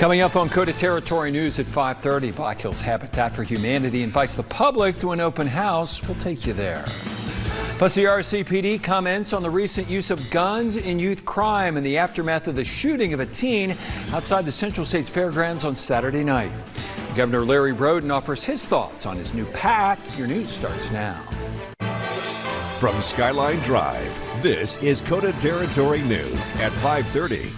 Coming up on KOTA Territory News at 5:30, Black Hills Habitat for Humanity invites the public to an open house. We'll take you there. Plus, the RCPD comments on the recent use of guns in youth crime in the aftermath of the shooting of a teen outside the Central States Fairgrounds on Saturday night. Governor Larry Roden offers his thoughts on his new PAC. Your news starts now. From Skyline Drive, this is KOTA Territory News at 5:30.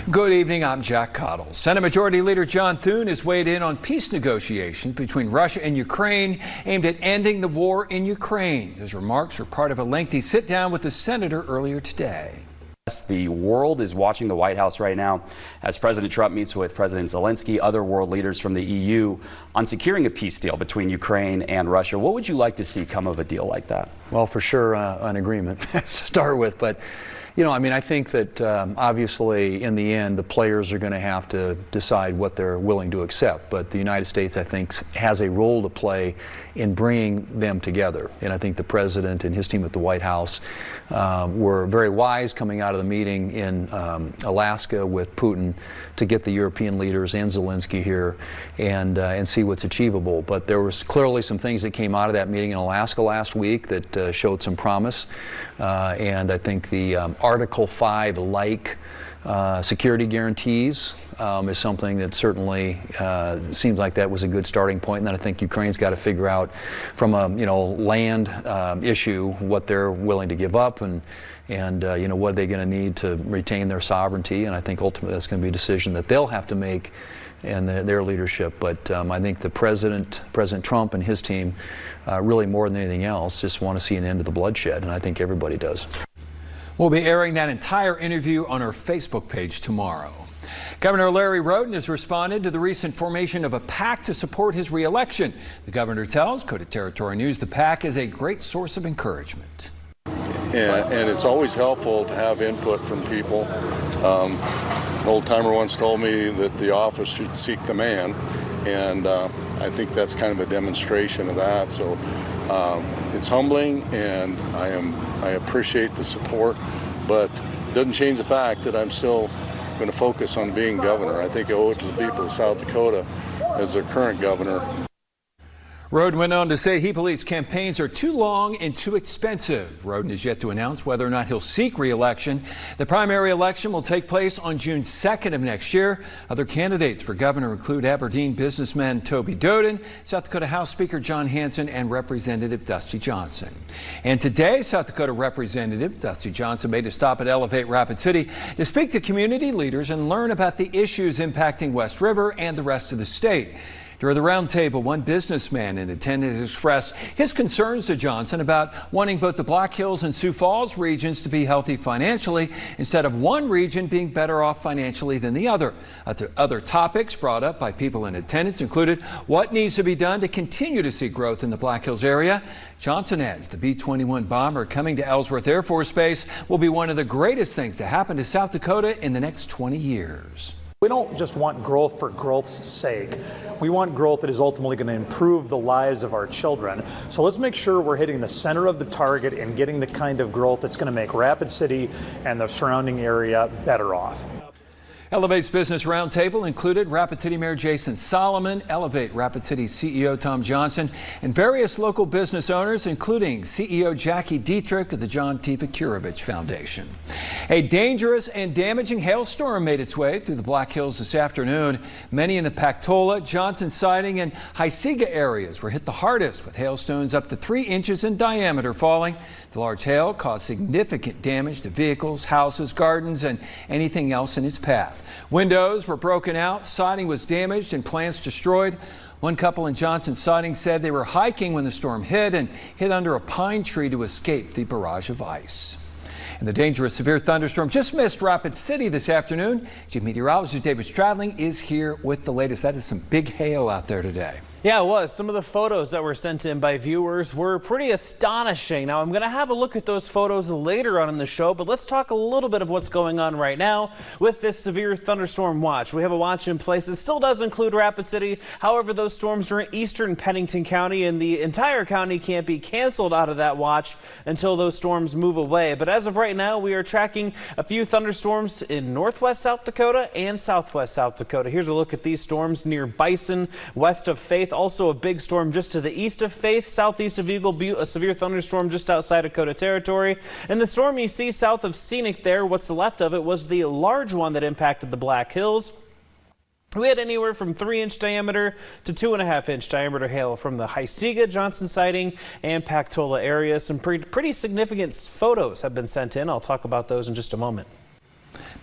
Good evening, I'm Jack Cottle. Senate Majority Leader John Thune has weighed in on peace negotiations between Russia and Ukraine aimed at ending the war in Ukraine. His remarks are part of a lengthy sit-down with the senator earlier today. The world is watching the White House right now as President Trump meets with President Zelensky, other world leaders from the EU on securing a peace deal between Ukraine and Russia. What would you like to see come of a deal like that? Well, for sure, an agreement to start with. But, you know, I think that obviously in the end, the players are going to have to decide what they're willing to accept. But the United States, I think, has a role to play in bringing them together. And I think the president and his team at the White House were very wise coming out of the meeting in Alaska with Putin to get the European leaders and Zelensky here and see what's achievable. But there was clearly some things that came out of that meeting in Alaska last week that showed some promise. And I think the Article 5-like security guarantees is something that certainly seems like that was a good starting point. And then I think Ukraine's got to figure out from a land issue what they're willing to give up and what they're going to need to retain their sovereignty. And I think ultimately that's going to be a decision that they'll have to make and their leadership. But I think the President Trump and his team really more than anything else just want to see an end to the bloodshed, and I think everybody does. We'll be airing that entire interview on our Facebook page tomorrow. Governor Larry Roden has responded to the recent formation of a PAC to support his re-election. The governor tells KOTA Territory News the PAC is a great source of encouragement. And it's always helpful to have input from people. An old timer once told me that the office should seek the man, and I think that's kind of a demonstration of that. So it's humbling, and I appreciate the support, but it doesn't change the fact that I'm still going to focus on being governor. I think I owe it to the people of South Dakota as their current governor. Roden went on to say he believes campaigns are too long and too expensive. Roden is yet to announce whether or not he'll seek re-election. The primary election will take place on June 2nd of next year. Other candidates for governor include Aberdeen businessman Toby Doden, South Dakota House Speaker John Hanson, and Representative Dusty Johnson. And today, South Dakota Representative Dusty Johnson made a stop at Elevate Rapid City to speak to community leaders and learn about the issues impacting West River and the rest of the state. During the roundtable, one businessman in attendance expressed his concerns to Johnson about wanting both the Black Hills and Sioux Falls regions to be healthy financially instead of one region being better off financially than the other. Other topics brought up by people in attendance included what needs to be done to continue to see growth in the Black Hills area. Johnson adds the B-21 bomber coming to Ellsworth Air Force Base will be one of the greatest things to happen to South Dakota in the next 20 years. We don't just want growth for growth's sake. We want growth that is ultimately going to improve the lives of our children. So let's make sure we're hitting the center of the target and getting the kind of growth that's going to make Rapid City and the surrounding area better off. Elevate's Business Roundtable included Rapid City Mayor Jason Solomon, Elevate Rapid City CEO Tom Johnson, and various local business owners, including CEO Jackie Dietrich of the John T. Vakurovich Foundation. A dangerous and damaging hailstorm made its way through the Black Hills this afternoon. Many in the Pactola, Johnson Siding, and Hysiga areas were hit the hardest, with hailstones up to 3 inches in diameter falling. The large hail caused significant damage to vehicles, houses, gardens, and anything else in its path. Windows were broken out, siding was damaged, and plants destroyed. One couple in Johnson Siding said they were hiking when the storm hit and hid under a pine tree to escape the barrage of ice. And the dangerous severe thunderstorm just missed Rapid City this afternoon. Chief Meteorologist David Stradling is here with the latest. That is some big hail out there today. Yeah, it was. Some of the photos that were sent in by viewers were pretty astonishing. Now, I'm going to have a look at those photos later on in the show, but let's talk a little bit of what's going on right now with this severe thunderstorm watch. We have a watch in place. It still does include Rapid City. However, those storms are in eastern Pennington County, and the entire county can't be canceled out of that watch until those storms move away. But as of right now, we are tracking a few thunderstorms in northwest South Dakota and southwest South Dakota. Here's a look at these storms near Bison, west of Faith. Also a big storm just to the east of Faith, southeast of Eagle Butte, a severe thunderstorm just outside of KOTA territory. And the storm you see south of Scenic there, what's left of it, was the large one that impacted the Black Hills. We had anywhere from 3-inch diameter to 2.5-inch diameter hail from the Hysiga, Johnson Siding, and Pactola area. Some pretty significant photos have been sent in. I'll talk about those in just a moment.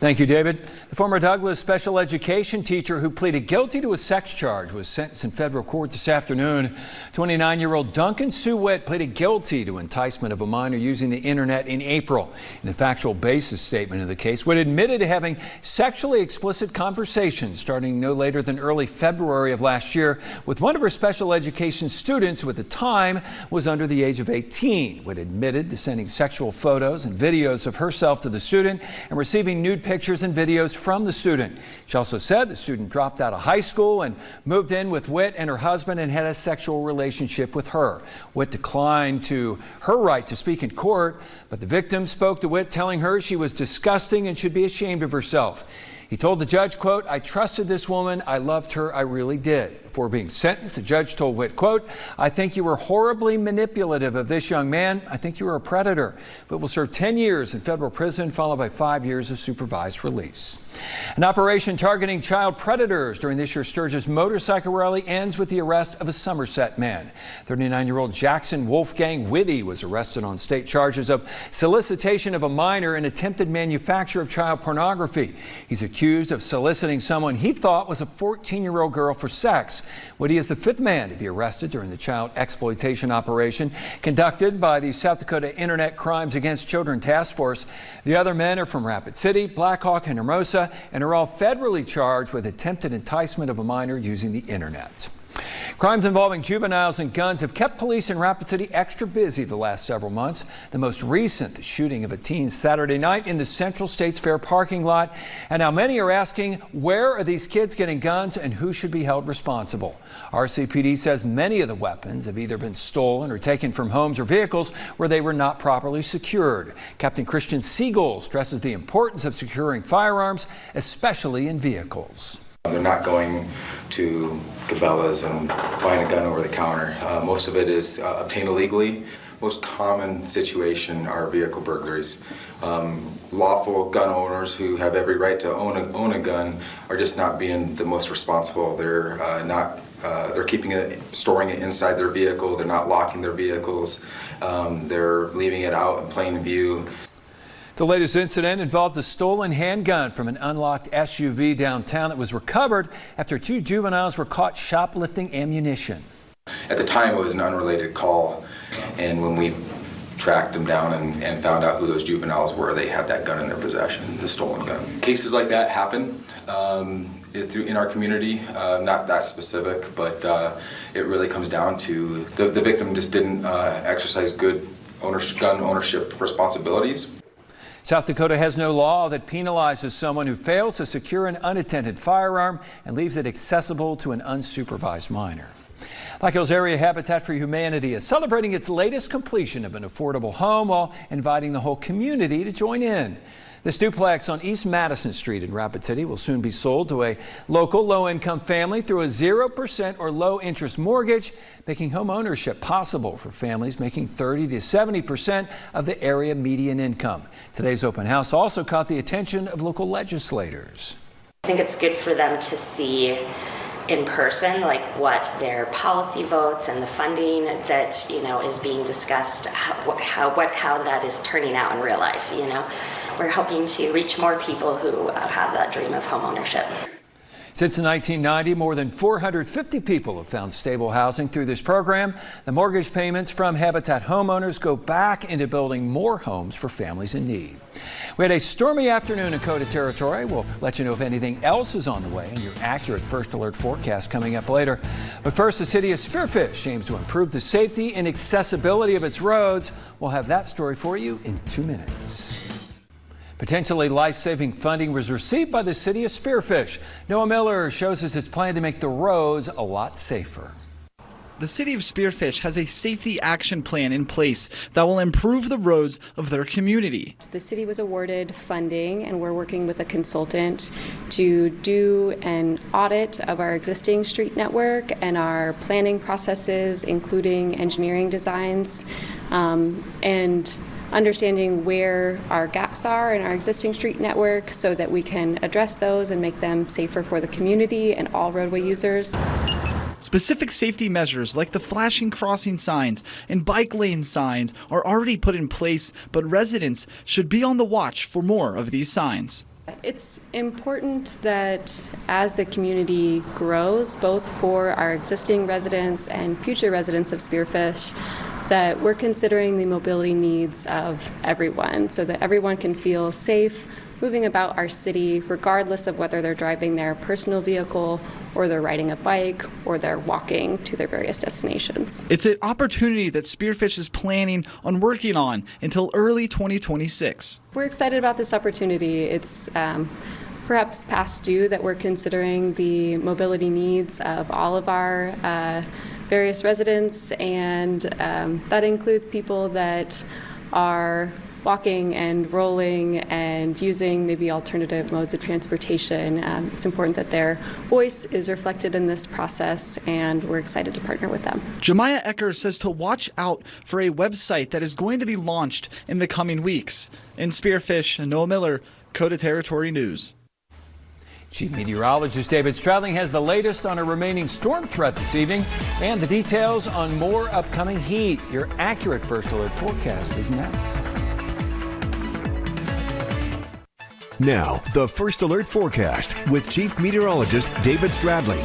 Thank you, David. The former Douglas special education teacher who pleaded guilty to a sex charge was sentenced in federal court this afternoon. 29-year-old Duncan Sue Witt pleaded guilty to enticement of a minor using the internet in April. In the factual basis statement of the case, Witt admitted to having sexually explicit conversations starting no later than early February of last year with one of her special education students who at the time was under the age of 18. Witt admitted to sending sexual photos and videos of herself to the student and receiving nude pictures and videos from the student. She also said the student dropped out of high school and moved in with Witt and her husband and had a sexual relationship with her. Witt declined to her right to speak in court, but the victim spoke to Witt, telling her she was disgusting and should be ashamed of herself. He told the judge, quote, "I trusted this woman. I loved her. I really did." Before being sentenced, the judge told Witt, quote, "I think you were horribly manipulative of this young man. I think you were a predator, but will serve 10 years in federal prison, followed by 5 years of supervised release." An operation targeting child predators during this year's Sturgis motorcycle rally ends with the arrest of a Somerset man. 39-year-old Jackson Wolfgang Whitty was arrested on state charges of solicitation of a minor and attempted manufacture of child pornography. He's accused of soliciting someone he thought was a 14-year-old girl for sex. Whitty is the 5th man to be arrested during the child exploitation operation conducted by the South Dakota Internet Crimes Against Children Task Force. The other men are from Rapid City, Blackhawk, and Hermosa, and are all federally charged with attempted enticement of a minor using the internet. Crimes involving juveniles and guns have kept police in Rapid City extra busy the last several months. The most recent, the shooting of a teen Saturday night in the Central States Fair parking lot. And now many are asking, where are these kids getting guns and who should be held responsible? RCPD says many of the weapons have either been stolen or taken from homes or vehicles where they were not properly secured. Captain Christian Siegel stresses the importance of securing firearms, especially in vehicles. They're not going to Cabela's and buying a gun over the counter. Most of it is obtained illegally. Most common situation are vehicle burglaries. Lawful gun owners who have every right to own a gun are just not being the most responsible. They're keeping it, storing it inside their vehicle. They're not locking their vehicles. They're leaving it out in plain view. The latest incident involved a stolen handgun from an unlocked SUV downtown that was recovered after 2 juveniles were caught shoplifting ammunition. At the time, it was an unrelated call, and when we tracked them down and found out who those juveniles were, they had that gun in their possession, the stolen gun. Cases like that happen in our community, not that specific, but it really comes down to the victim just didn't exercise good gun ownership responsibilities. South Dakota has no law that penalizes someone who fails to secure an unattended firearm and leaves it accessible to an unsupervised minor. Black Hills Area Habitat for Humanity is celebrating its latest completion of an affordable home while inviting the whole community to join in. This duplex on East Madison Street in Rapid City will soon be sold to a local low-income family through a 0% or low-interest mortgage, making home ownership possible for families making 30 to 70% of the area median income. Today's open house also caught the attention of local legislators. I think it's good for them to see in person, like what their policy votes and the funding that is being discussed, how that is turning out in real life. We're hoping to reach more people who have that dream of home ownership. Since 1990, more than 450 people have found stable housing through this program. The mortgage payments from Habitat homeowners go back into building more homes for families in need. We had a stormy afternoon in KOTA territory. We'll let you know if anything else is on the way and your accurate first alert forecast coming up later. But first, the city of Spearfish aims to improve the safety and accessibility of its roads. We'll have that story for you in 2 minutes. Potentially life-saving funding was received by the city of Spearfish. Noah Miller shows us its plan to make the roads a lot safer. The city of Spearfish has a safety action plan in place that will improve the roads of their community. The city was awarded funding, and we're working with a consultant to do an audit of our existing street network and our planning processes, including engineering designs, and understanding where our gaps are in our existing street network so that we can address those and make them safer for the community and all roadway users. Specific safety measures like the flashing crossing signs and bike lane signs are already put in place, but residents should be on the watch for more of these signs. It's important that as the community grows, both for our existing residents and future residents of Spearfish, that we're considering the mobility needs of everyone so that everyone can feel safe moving about our city, regardless of whether they're driving their personal vehicle or they're riding a bike or they're walking to their various destinations. It's an opportunity that Spearfish is planning on working on until early 2026. We're excited about this opportunity. It's perhaps past due that we're considering the mobility needs of all of our various residents, and that includes people that are walking and rolling and using maybe alternative modes of transportation. It's important that their voice is reflected in this process, and we're excited to partner with them. Jemiah Ecker says to watch out for a website that is going to be launched in the coming weeks. In Spearfish, Noah Miller, KOTA Territory News. Chief Meteorologist David Stradling has the latest on a remaining storm threat this evening and the details on more upcoming heat. Your accurate first alert forecast is next. Now, the First Alert Forecast with Chief Meteorologist David Stradling.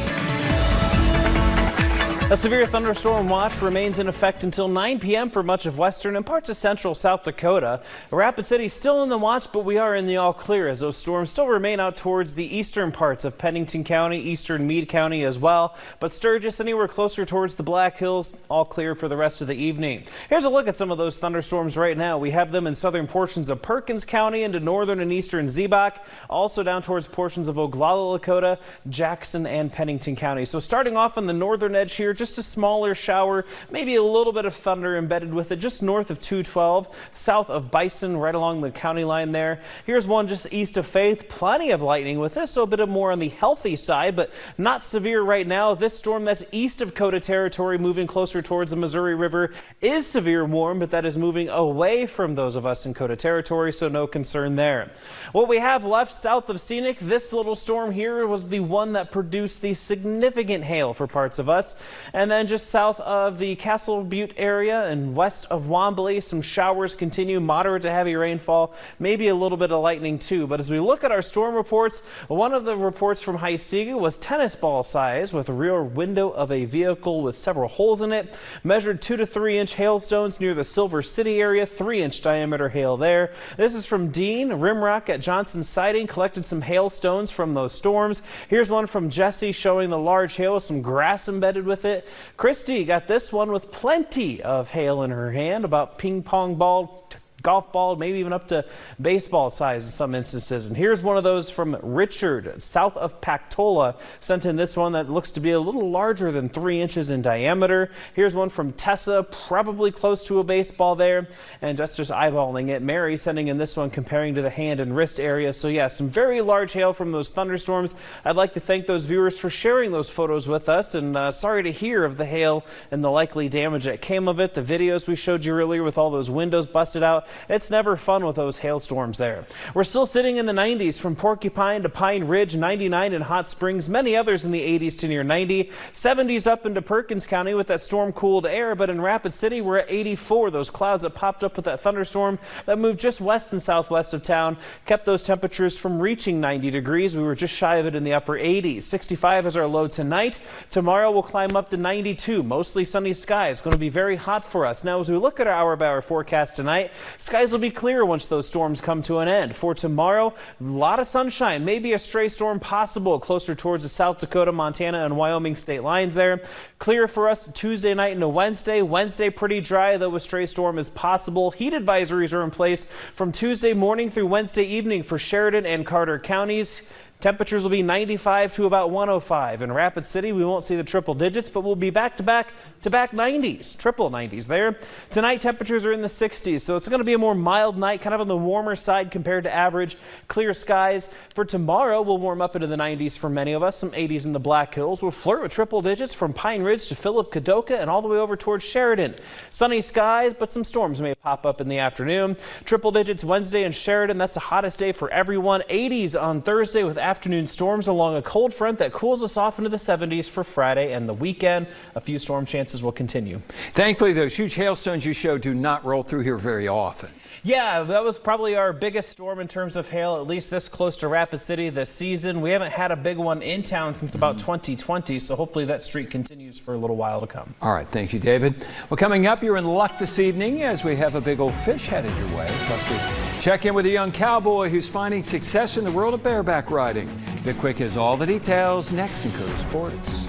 A severe thunderstorm watch remains in effect until 9 p.m. for much of western and parts of central South Dakota. Rapid City still in the watch, but we are in the all clear as those storms still remain out towards the eastern parts of Pennington County, eastern Meade County as well. But Sturgis anywhere closer towards the Black Hills, all clear for the rest of the evening. Here's a look at some of those thunderstorms right now. We have them in southern portions of Perkins County into northern and eastern Ziebach, also down towards portions of Oglala, Dakota, Jackson, and Pennington County. So starting off on the northern edge here, just a smaller shower, maybe a little bit of thunder embedded with it just north of 212, south of Bison, right along the county line there. Here's one just east of Faith, plenty of lightning with this, so a bit more on the healthy side, but not severe right now. This storm that's east of KOTA territory, moving closer towards the Missouri River, is severe warm, but that is moving away from those of us in KOTA territory, so no concern there. What we have left south of Scenic, this little storm here was the one that produced the significant hail for parts of us. And then just south of the Castle Butte area and west of Wambley, some showers continue, moderate to heavy rainfall, maybe a little bit of lightning too. But as we look at our storm reports, one of the reports from Haisiga was tennis ball size with a rear window of a vehicle with several holes in it. Measured 2 to 3 inch hailstones near the Silver City area, 3-inch diameter hail there. This is from Dean. Rimrock at Johnson Siding collected some hailstones from those storms. Here's one from Jesse showing the large hail with some grass embedded with it. Christy got this one with plenty of hail in her hand, about ping pong ball, golf ball, maybe even up to baseball size in some instances. And here's one of those from Richard, south of Pactola, sent in this one that looks to be a little larger than 3 inches in diameter. Here's one from Tessa, probably close to a baseball there, and that's just eyeballing it. Mary sending in this one comparing to the hand and wrist area. So yeah, some very large hail from those thunderstorms. I'd like to thank those viewers for sharing those photos with us, and sorry to hear of the hail and the likely damage that came of it. The videos we showed you earlier with all those windows busted out, It's never fun with those hailstorms there. We're still sitting in the 90s from Porcupine to Pine Ridge, 99 in Hot Springs, many others in the 80s to near 90. 70s up into Perkins County with that storm-cooled air, but in Rapid City we're at 84. Those clouds that popped up with that thunderstorm that moved just west and southwest of town kept those temperatures from reaching 90 degrees. We were just shy of it in the upper 80s. 65 is our low tonight. Tomorrow we'll climb up to 92. Mostly sunny skies. Going to be very hot for us. Now, as we look at our hour-by-hour forecast tonight, skies will be clear once those storms come to an end. For tomorrow, a lot of sunshine. Maybe a stray storm possible closer towards the South Dakota, Montana, and Wyoming state lines there. Clear for us Tuesday night into Wednesday. Wednesday pretty dry, though a stray storm is possible. Heat advisories are in place from Tuesday morning through Wednesday evening for Sheridan and Carter counties. Temperatures will be 95 to about 105. In Rapid City, we won't see the triple digits, but we'll be back-to-back 90s, triple 90s there. Tonight, temperatures are in the 60s, so it's going to be a more mild night, kind of on the warmer side compared to average. Clear skies. For tomorrow, we'll warm up into the 90s for many of us, some 80s in the Black Hills. We'll flirt with triple digits from Pine Ridge to Philip, Kadoka, and all the way over towards Sheridan. Sunny skies, but some storms may pop up in the afternoon. Triple digits Wednesday in Sheridan. That's the hottest day for everyone. 80s on Thursday with afternoon storms along a cold front that cools us off into the 70s for Friday and the weekend. A few storm chances will continue. Thankfully, those huge hailstones you showed do not roll through here very often. Yeah, that was probably our biggest storm in terms of hail, at least this close to Rapid City this season. We haven't had a big one in town since about 2020, so hopefully that streak continues for a little while to come. All right, thank you, David. Well, coming up, you're in luck this evening as we have a big old fish headed your way. Plus, we check in with a young cowboy who's finding success in the world of bareback riding. Vic Quick has all the details next in KOTA Sports.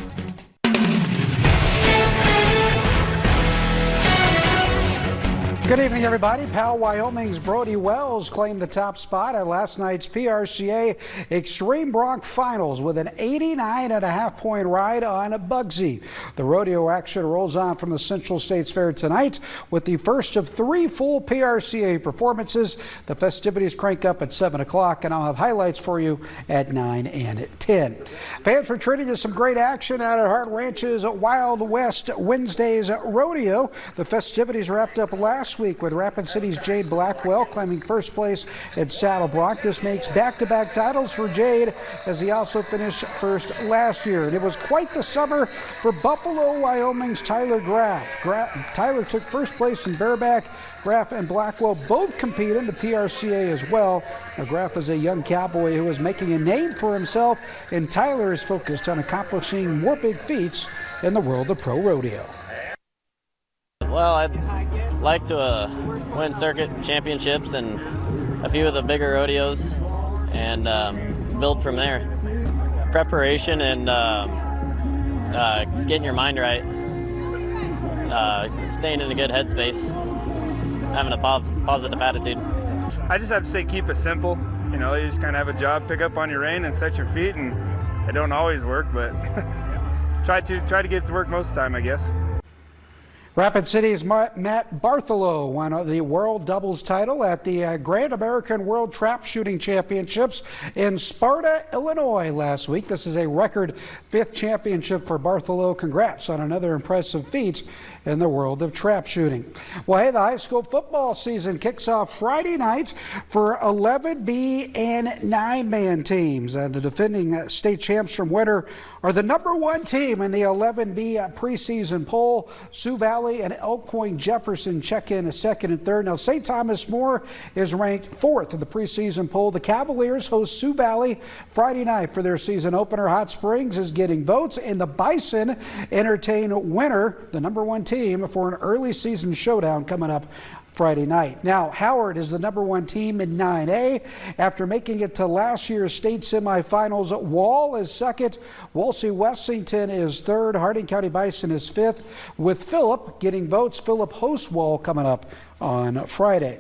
Good evening, everybody. Powell, Wyoming's Brody Wells claimed the top spot at last night's PRCA Extreme Bronc Finals with an 89.5-point ride on Bugsy. The rodeo action rolls on from the Central States Fair tonight with the first of 3 full PRCA performances. The festivities crank up at 7 o'clock, and I'll have highlights for you at 9 and at 10. Fans were treated to some great action out at Hart Ranch's Wild West Wednesday's rodeo. The festivities wrapped up last week with Rapid City's Jade Blackwell claiming first place at Saddle Bronc. This makes back-to-back titles for Jade, as he also finished first last year. And it was quite the summer for Buffalo, Wyoming's Tyler Graff. Tyler took first place in bareback. Graff and Blackwell both compete in the PRCA as well. Now, Graff is a young cowboy who is making a name for himself, and Tyler is focused on accomplishing more big feats in the world of pro rodeo. Well, I'd like to win circuit championships and a few of the bigger rodeos and build from there. Preparation and getting your mind right, staying in a good headspace, having a positive attitude. I just have to say keep it simple. You know, you just kind of have a job, pick up on your rein and set your feet, and it don't always work, but try to get it to work most of the time, I guess. Rapid City's Matt Bartholow won the world doubles title at the Grand American World Trap Shooting Championships in Sparta, Illinois last week. This is a record 5th championship for Bartholow. Congrats on another impressive feat in the world of trap shooting. Well, hey, the high school football season kicks off Friday night for 11B and 9-man teams. The defending state champs from Winter are the #1 team in the 11B preseason poll. Sioux Valley and Elk Point Jefferson check in a 2nd and 3rd. Now, St. Thomas More is ranked 4th in the preseason poll. The Cavaliers host Sioux Valley Friday night for their season opener. Hot Springs is getting votes, and the Bison entertain Winter, the #1 team, for an early season showdown coming up Friday night. Now, Howard is the #1 team in 9A. After making it to last year's state semifinals, Wall is 2nd. Wolsey Wessington is 3rd. Harding County Bison is 5th. With Phillip getting votes, Phillip hosts Wall coming up on Friday.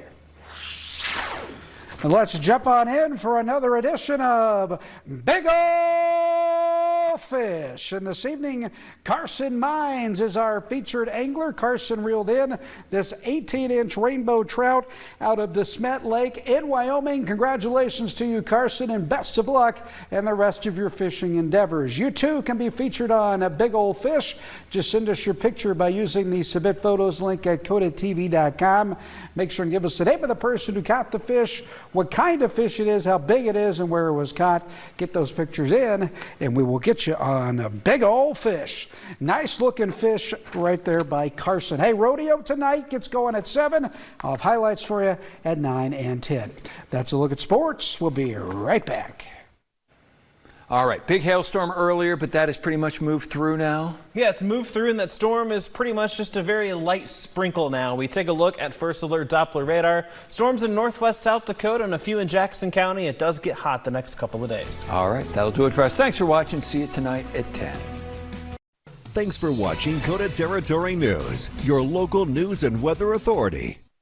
And let's jump on in for another edition of Big O old fish. And this evening, Carson Mines is our featured angler. Carson reeled in this 18-inch rainbow trout out of DeSmet Lake in Wyoming. Congratulations to you, Carson, and best of luck in the rest of your fishing endeavors. You too can be featured on a Big Old Fish. Just send us your picture by using the Submit Photos link at KOTATV.com. Make sure and give us the name of the person who caught the fish, what kind of fish it is, how big it is, and where it was caught. Get those pictures in, and we will get you on a Big Old Fish. Nice looking fish right there by Carson. Hey, rodeo tonight gets going at 7. I'll have highlights for you at 9 and 10. That's a look at sports. We'll be right back. All right, big hailstorm earlier, but that has pretty much moved through now. Yeah, it's moved through, and that storm is pretty much just a very light sprinkle now. We take a look at First Alert Doppler radar. Storms in northwest South Dakota and a few in Jackson County. It does get hot the next couple of days. All right, that'll do it for us. Thanks for watching. See you tonight at 10. Thanks for watching KOTA Territory News, your local news and weather authority.